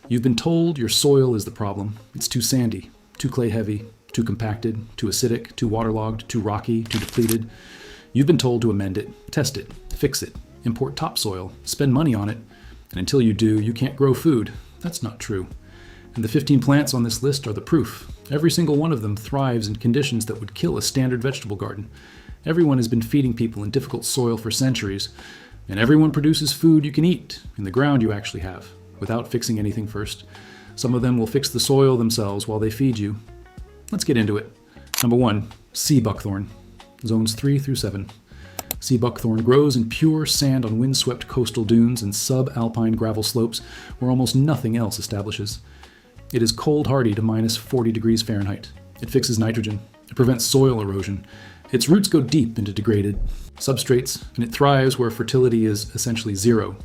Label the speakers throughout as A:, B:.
A: You've been told your soil is the problem. It's too sandy, too clay heavy, too compacted, too acidic, too waterlogged, too rocky, too depleted. You've been told to amend it, test it, fix it, import topsoil, spend money on it, and until you do, you can't grow food. That's not true. And the 15 plants on this list are the proof. Every single one of them thrives in conditions that would kill a standard vegetable garden. Everyone has been feeding people in difficult soil for centuries, and everyone produces food you can eat in the ground you actually have, without fixing anything first. Some of them will fix the soil themselves while they feed you. Let's get into it. Number 1, sea buckthorn, zones 3 through 7. Sea buckthorn grows in pure sand on windswept coastal dunes and subalpine gravel slopes where almost nothing else establishes. It is cold hardy to minus 40 degrees Fahrenheit. It fixes nitrogen. It prevents soil erosion. Its roots go deep into degraded substrates, and it thrives where fertility is essentially zero.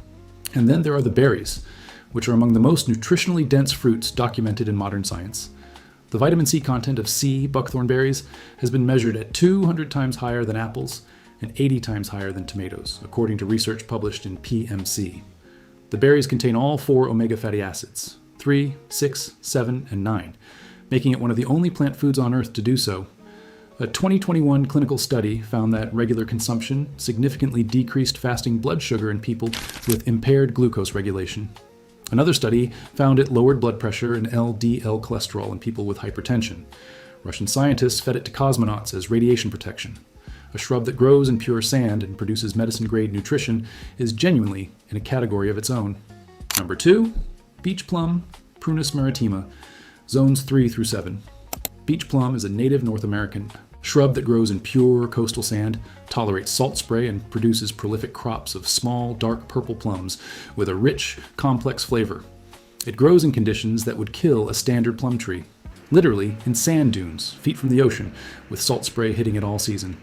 A: And then there are the berries, which are among the most nutritionally dense fruits documented in modern science. The vitamin C content of sea buckthorn berries has been measured at 200 times higher than apples and 80 times higher than tomatoes, according to research published in PMC. The berries contain all 4 omega fatty acids, 3, 6, 7, and 9, making it one of the only plant foods on Earth to do so. A 2021 clinical study found that regular consumption significantly decreased fasting blood sugar in people with impaired glucose regulation. Another study found it lowered blood pressure and LDL cholesterol in people with hypertension. Russian scientists fed it to cosmonauts as radiation protection. A shrub that grows in pure sand and produces medicine-grade nutrition is genuinely in a category of its own. Number 2, beach plum, Prunus maritima, zones 3 through 7. Beach plum is a native North American shrub that grows in pure coastal sand, tolerates salt spray, and produces prolific crops of small, dark purple plums with a rich, complex flavor. It grows in conditions that would kill a standard plum tree, literally in sand dunes, feet from the ocean, with salt spray hitting it all season.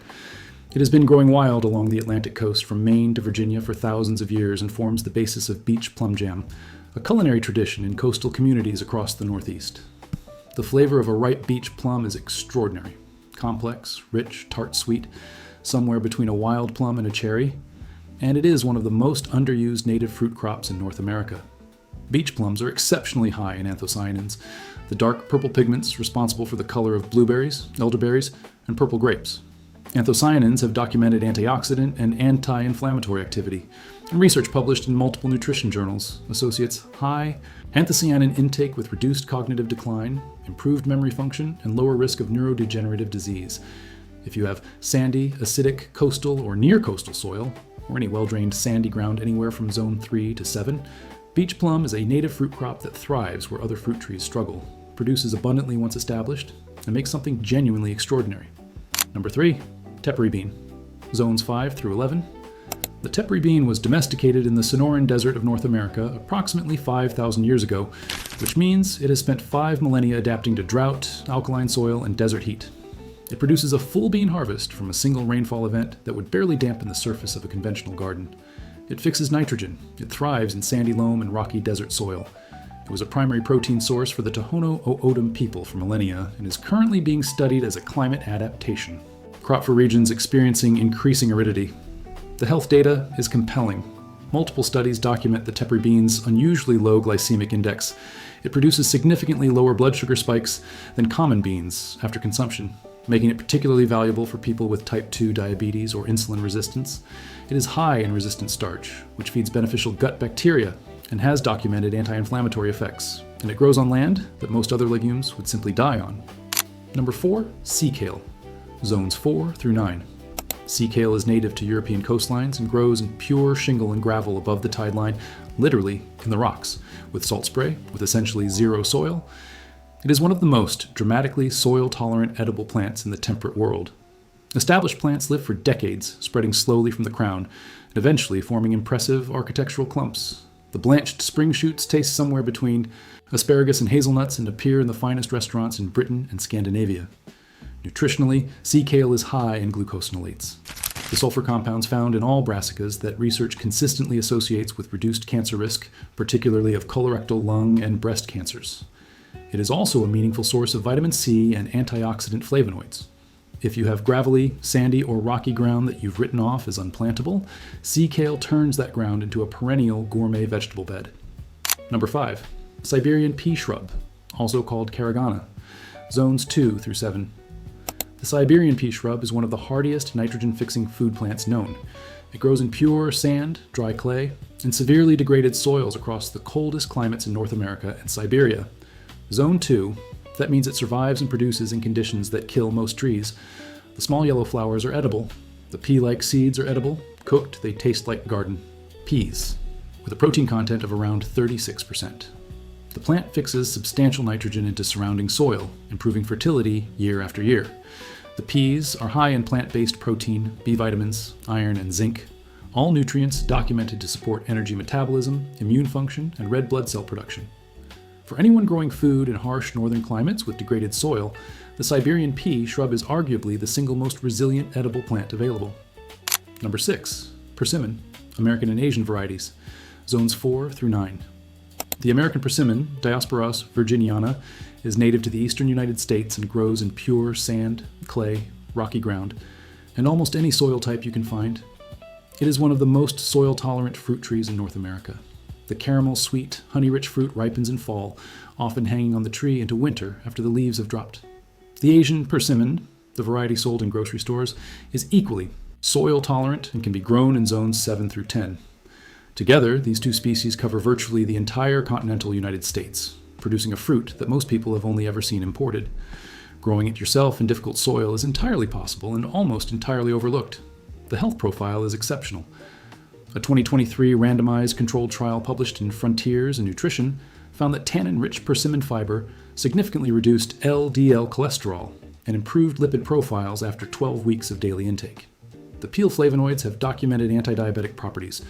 A: It has been growing wild along the Atlantic coast from Maine to Virginia for thousands of years and forms the basis of beach plum jam, a culinary tradition in coastal communities across the Northeast. The flavor of a ripe beach plum is extraordinary. Complex, rich, tart sweet, somewhere between a wild plum and a cherry, and it is one of the most underused native fruit crops in North America. Beach plums are exceptionally high in anthocyanins, the dark purple pigments responsible for the color of blueberries, elderberries, and purple grapes. Anthocyanins have documented antioxidant and anti-inflammatory activity, and research published in multiple nutrition journals associates high anthocyanin intake with reduced cognitive decline, improved memory function, and lower risk of neurodegenerative disease. If you have sandy, acidic, coastal, or near coastal soil, or any well-drained sandy ground anywhere from zone 3 to 7, beach plum is a native fruit crop that thrives where other fruit trees struggle, produces abundantly once established, and makes something genuinely extraordinary. Number 3, Tepary bean, zones 5 through 11. The Tepary bean was domesticated in the Sonoran Desert of North America approximately 5,000 years ago, which means it has spent 5 millennia adapting to drought, alkaline soil, and desert heat. It produces a full bean harvest from a single rainfall event that would barely dampen the surface of a conventional garden. It fixes nitrogen. It thrives in sandy loam and rocky desert soil. It was a primary protein source for the Tohono O'odham people for millennia and is currently being studied as a climate adaptation. Crop for regions experiencing increasing aridity. The health data is compelling. Multiple studies document the Tepary bean's unusually low glycemic index. It produces significantly lower blood sugar spikes than common beans after consumption, making it particularly valuable for people with type 2 diabetes or insulin resistance. It is high in resistant starch, which feeds beneficial gut bacteria and has documented anti-inflammatory effects. And it grows on land that most other legumes would simply die on. Number 4, sea kale, zones 4 through 9. Sea kale is native to European coastlines and grows in pure shingle and gravel above the tide line, literally in the rocks, with salt spray, with essentially zero soil. It is one of the most dramatically soil-tolerant edible plants in the temperate world. Established plants live for decades, spreading slowly from the crown, and eventually forming impressive architectural clumps. The blanched spring shoots taste somewhere between asparagus and hazelnuts and appear in the finest restaurants in Britain and Scandinavia. Nutritionally, sea kale is high in glucosinolates, the sulfur compounds found in all brassicas that research consistently associates with reduced cancer risk, particularly of colorectal, lung, and breast cancers. It is also a meaningful source of vitamin C and antioxidant flavonoids. If you have gravelly, sandy, or rocky ground that you've written off as unplantable, sea kale turns that ground into a perennial gourmet vegetable bed. Number 5, Siberian Pea Shrub, also called caragana, zones 2 through 7. The Siberian pea shrub is one of the hardiest nitrogen-fixing food plants known. It grows in pure sand, dry clay, and severely degraded soils across the coldest climates in North America and Siberia. Zone 2, that means it survives and produces in conditions that kill most trees. The small yellow flowers are edible. The pea-like seeds are edible. Cooked, they taste like garden peas, with a protein content of around 36%. The plant fixes substantial nitrogen into surrounding soil, improving fertility year after year. The peas are high in plant-based protein, B vitamins, iron, and zinc, all nutrients documented to support energy metabolism, immune function, and red blood cell production. For anyone growing food in harsh northern climates with degraded soil, the Siberian pea shrub is arguably the single most resilient edible plant available. Number 6. Persimmon, American and Asian varieties, zones 4 through 9. The American persimmon, Diospyros virginiana, is native to the eastern United States and grows in pure sand, clay, rocky ground, and almost any soil type you can find. It is one of the most soil-tolerant fruit trees in North America. The caramel-sweet, honey-rich fruit ripens in fall, often hanging on the tree into winter after the leaves have dropped. The Asian persimmon, the variety sold in grocery stores, is equally soil-tolerant and can be grown in zones 7 through 10. Together, these two species cover virtually the entire continental United States, producing a fruit that most people have only ever seen imported. Growing it yourself in difficult soil is entirely possible and almost entirely overlooked. The health profile is exceptional. A 2023 randomized controlled trial published in Frontiers in Nutrition found that tannin-rich persimmon fiber significantly reduced LDL cholesterol and improved lipid profiles after 12 weeks of daily intake. The peel flavonoids have documented anti-diabetic properties,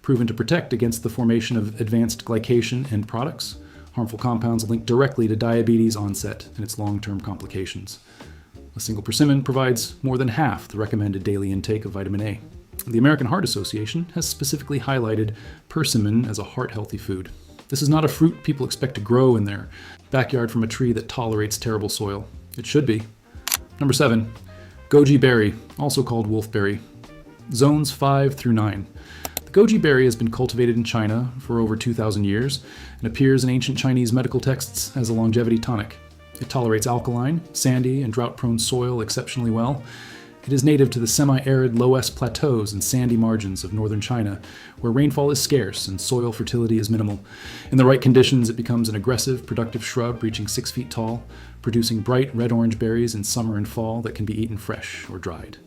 A: proven to protect against the formation of advanced glycation end products, harmful compounds linked directly to diabetes onset and its long-term complications. A single persimmon provides more than half the recommended daily intake of vitamin A. The American Heart Association has specifically highlighted persimmon as a heart-healthy food. This is not a fruit people expect to grow in their backyard from a tree that tolerates terrible soil. It should be. Number 7. Goji berry, also called wolfberry, zones 5 through 9. The goji berry has been cultivated in China for over 2,000 years and appears in ancient Chinese medical texts as a longevity tonic. It tolerates alkaline, sandy, and drought-prone soil exceptionally well. It is native to the semi-arid low-S plateaus and sandy margins of northern China, where rainfall is scarce and soil fertility is minimal. In the right conditions, it becomes an aggressive, productive shrub reaching 6 feet tall, producing bright red-orange berries in summer and fall that can be eaten fresh or dried.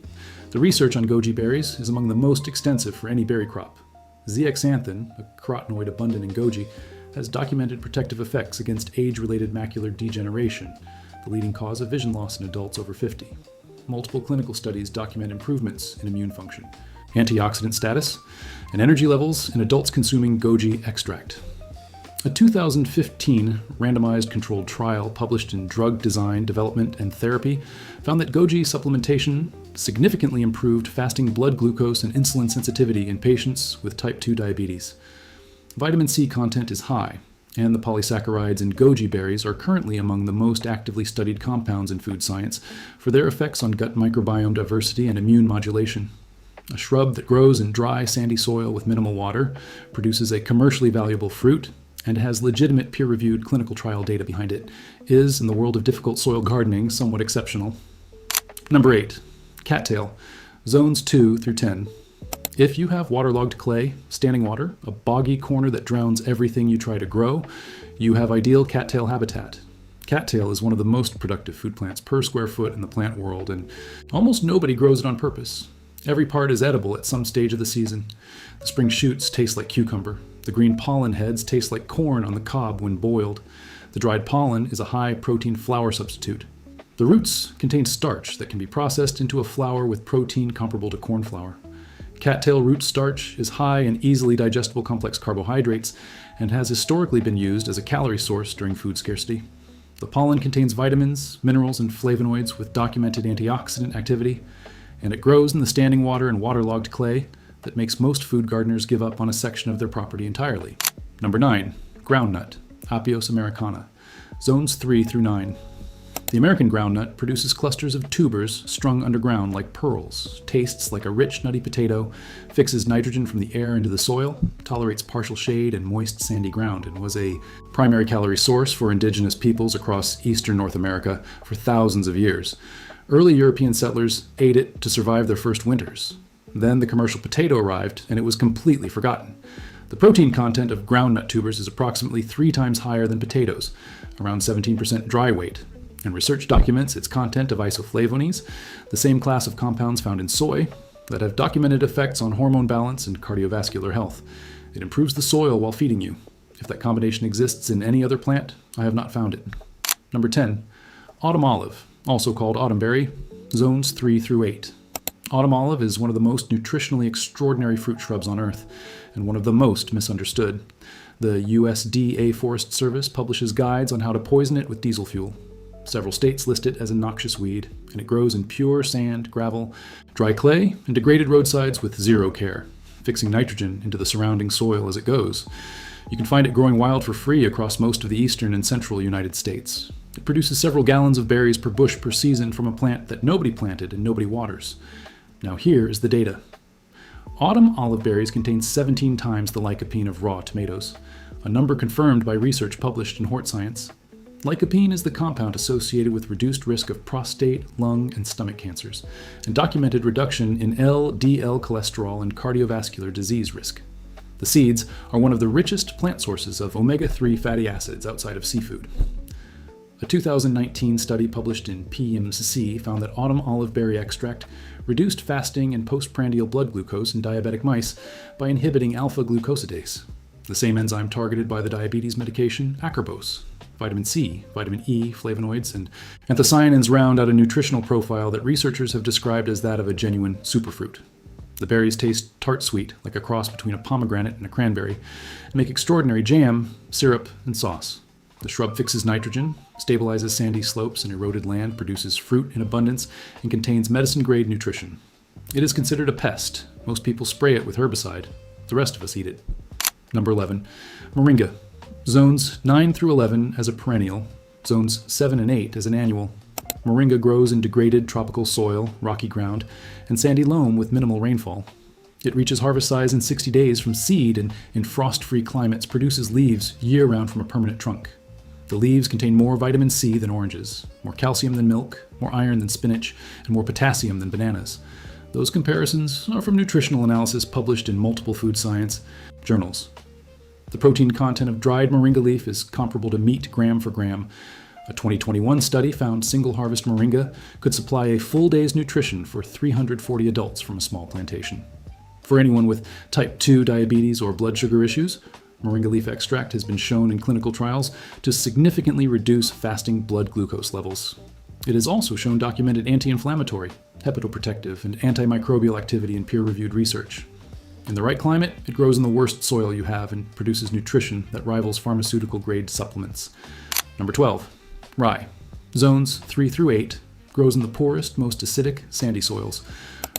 A: The research on goji berries is among the most extensive for any berry crop. Zeaxanthin, a carotenoid abundant in goji, has documented protective effects against age-related macular degeneration, the leading cause of vision loss in adults over 50. Multiple clinical studies document improvements in immune function, antioxidant status, and energy levels in adults consuming goji extract. A 2015 randomized controlled trial published in Drug Design, Development, and Therapy found that goji supplementation significantly improved fasting blood glucose and insulin sensitivity in patients with type 2 diabetes. Vitamin C content is high, and the polysaccharides in goji berries are currently among the most actively studied compounds in food science for their effects on gut microbiome diversity and immune modulation. A shrub that grows in dry, sandy soil with minimal water, produces a commercially valuable fruit, and has legitimate peer-reviewed clinical trial data behind it, is, in the world of difficult soil gardening, somewhat exceptional. Number 8. Cattail, zones 2 through 10. If you have waterlogged clay, standing water, a boggy corner that drowns everything you try to grow, you have ideal cattail habitat. Cattail is one of the most productive food plants per square foot in the plant world, and almost nobody grows it on purpose. Every part is edible at some stage of the season. The spring shoots taste like cucumber. The green pollen heads taste like corn on the cob when boiled. The dried pollen is a high-protein flour substitute. The roots contain starch that can be processed into a flour with protein comparable to corn flour. Cattail root starch is high in easily digestible complex carbohydrates and has historically been used as a calorie source during food scarcity. The pollen contains vitamins, minerals, and flavonoids with documented antioxidant activity, and it grows in the standing water and waterlogged clay that makes most food gardeners give up on a section of their property entirely. Number 9. Groundnut, Apios americana, zones 3 through 9. The American groundnut produces clusters of tubers strung underground like pearls, tastes like a rich, nutty potato, fixes nitrogen from the air into the soil, tolerates partial shade and moist, sandy ground, and was a primary calorie source for indigenous peoples across eastern North America for thousands of years. Early European settlers ate it to survive their first winters. Then the commercial potato arrived, and it was completely forgotten. The protein content of groundnut tubers is approximately 3 times higher than potatoes, around 17% dry weight, and research documents its content of isoflavones, the same class of compounds found in soy, that have documented effects on hormone balance and cardiovascular health. It improves the soil while feeding you. If that combination exists in any other plant, I have not found it. Number 10. Autumn olive, also called autumnberry, zones 3 through 8. Autumn olive is one of the most nutritionally extraordinary fruit shrubs on Earth, and one of the most misunderstood. The USDA Forest Service publishes guides on how to poison it with diesel fuel. Several states list it as a noxious weed, and it grows in pure sand, gravel, dry clay, and degraded roadsides with zero care, fixing nitrogen into the surrounding soil as it goes. You can find it growing wild for free across most of the eastern and central United States. It produces several gallons of berries per bush per season from a plant that nobody planted and nobody waters. Now here is the data. Autumn olive berries contain 17 times the lycopene of raw tomatoes, a number confirmed by research published in Hort Science. Lycopene is the compound associated with reduced risk of prostate, lung, and stomach cancers, and documented reduction in LDL cholesterol and cardiovascular disease risk. The seeds are one of the richest plant sources of omega-3 fatty acids outside of seafood. A 2019 study published in PMC found that autumn olive berry extract reduced fasting and postprandial blood glucose in diabetic mice by inhibiting alpha-glucosidase, the same enzyme targeted by the diabetes medication acarbose. Vitamin C, vitamin E, flavonoids, and anthocyanins round out a nutritional profile that researchers have described as that of a genuine superfruit. The berries taste tart-sweet, like a cross between a pomegranate and a cranberry, and make extraordinary jam, syrup, and sauce. The shrub fixes nitrogen, stabilizes sandy slopes and eroded land, produces fruit in abundance, and contains medicine-grade nutrition. It is considered a pest. Most people spray it with herbicide. The rest of us eat it. Number 11. Moringa. Zones 9 through 11 as a perennial, zones 7 and 8 as an annual. Moringa grows in degraded tropical soil, rocky ground, and sandy loam with minimal rainfall. It reaches harvest size in 60 days from seed and in frost-free climates produces leaves year-round from a permanent trunk. The leaves contain more vitamin C than oranges, more calcium than milk, more iron than spinach, and more potassium than bananas. Those comparisons are from nutritional analysis published in multiple food science journals. The protein content of dried moringa leaf is comparable to meat gram for gram. A 2021 study found single-harvest moringa could supply a full day's nutrition for 340 adults from a small plantation. For anyone with type 2 diabetes or blood sugar issues, moringa leaf extract has been shown in clinical trials to significantly reduce fasting blood glucose levels. It has also shown documented anti-inflammatory, hepatoprotective, and antimicrobial activity in peer-reviewed research. In the right climate, it grows in the worst soil you have and produces nutrition that rivals pharmaceutical-grade supplements. Number 12. Rye. Zones 3 through 8 grows in the poorest, most acidic, sandy soils.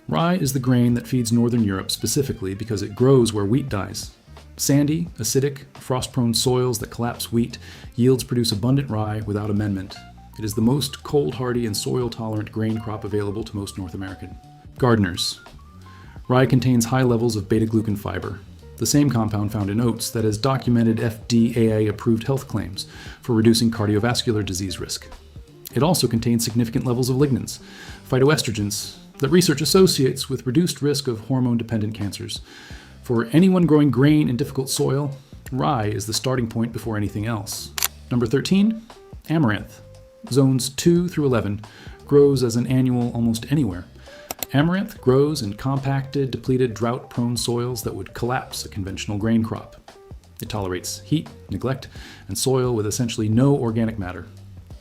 A: Rye is the grain that feeds northern Europe specifically because it grows where wheat dies. Sandy, acidic, frost-prone soils that collapse wheat yields produce abundant rye without amendment. It is the most cold-hardy and soil-tolerant grain crop available to most North American gardeners. Rye contains high levels of beta-glucan fiber, the same compound found in oats that has documented FDA-approved health claims for reducing cardiovascular disease risk. It also contains significant levels of lignans, phytoestrogens, that research associates with reduced risk of hormone-dependent cancers. For anyone growing grain in difficult soil, rye is the starting point before anything else. Number 13, amaranth. Zones 2 through 11 grows as an annual almost anywhere. Amaranth grows in compacted, depleted, drought-prone soils that would collapse a conventional grain crop. It tolerates heat, neglect, and soil with essentially no organic matter.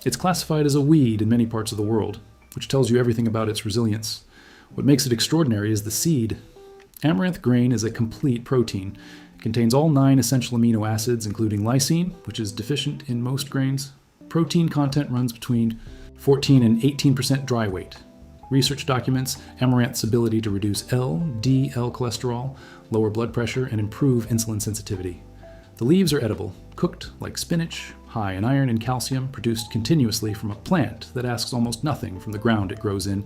A: It's classified as a weed in many parts of the world, which tells you everything about its resilience. What makes it extraordinary is the seed. Amaranth grain is a complete protein. It contains all 9 essential amino acids, including lysine, which is deficient in most grains. Protein content runs between 14 and 18% dry weight. Research documents amaranth's ability to reduce LDL cholesterol, lower blood pressure, and improve insulin sensitivity. The leaves are edible, cooked like spinach, high in iron and calcium, produced continuously from a plant that asks almost nothing from the ground it grows in.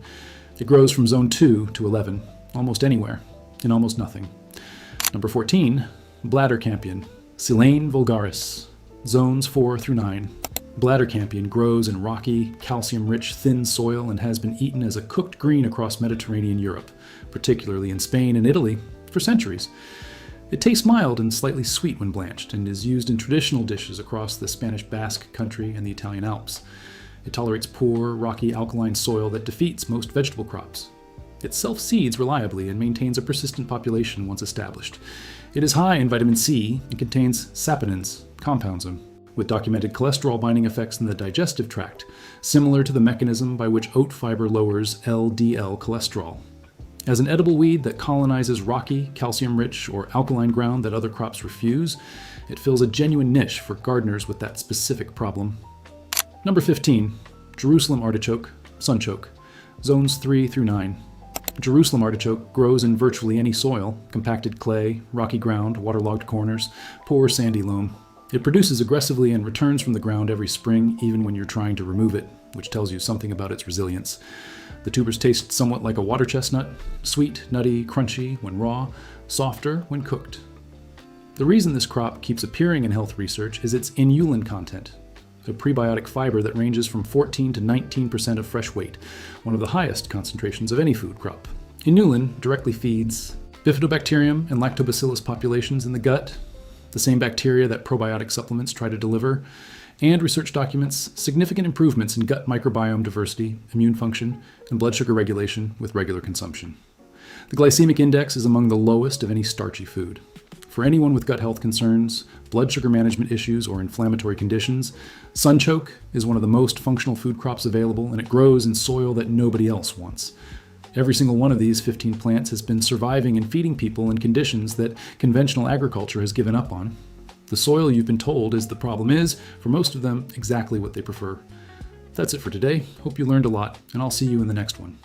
A: It grows from zone 2 to 11, almost anywhere, in almost nothing. Number 14, Bladder Campion, Silane vulgaris, zones 4 through 9. Bladder Campion grows in rocky, calcium-rich, thin soil and has been eaten as a cooked green across Mediterranean Europe, particularly in Spain and Italy, for centuries. It tastes mild and slightly sweet when blanched, and is used in traditional dishes across the Spanish Basque country and the Italian Alps. It tolerates poor, rocky, alkaline soil that defeats most vegetable crops. It self-seeds reliably and maintains a persistent population once established. It is high in vitamin C and contains saponins, compounds them, with documented cholesterol-binding effects in the digestive tract, similar to the mechanism by which oat fiber lowers LDL cholesterol. As an edible weed that colonizes rocky, calcium-rich, or alkaline ground that other crops refuse, it fills a genuine niche for gardeners with that specific problem. Number 15, Jerusalem artichoke, Sunchoke, zones 3 through 9. Jerusalem artichoke grows in virtually any soil, compacted clay, rocky ground, waterlogged corners, poor sandy loam. It produces aggressively and returns from the ground every spring, even when you're trying to remove it, which tells you something about its resilience. The tubers taste somewhat like a water chestnut, sweet, nutty, crunchy when raw, softer when cooked. The reason this crop keeps appearing in health research is its inulin content, a prebiotic fiber that ranges from 14 to 19% of fresh weight, one of the highest concentrations of any food crop. Inulin directly feeds bifidobacterium and lactobacillus populations in the gut, the same bacteria that probiotic supplements try to deliver, and research documents significant improvements in gut microbiome diversity, immune function, and blood sugar regulation with regular consumption. The glycemic index is among the lowest of any starchy food. For anyone with gut health concerns, blood sugar management issues, or inflammatory conditions, Sunchoke is one of the most functional food crops available, and it grows in soil that nobody else wants. Every single one of these 15 plants has been surviving and feeding people in conditions that conventional agriculture has given up on. The soil you've been told is the problem is, for most of them, exactly what they prefer. That's it for today. Hope you learned a lot, and I'll see you in the next one.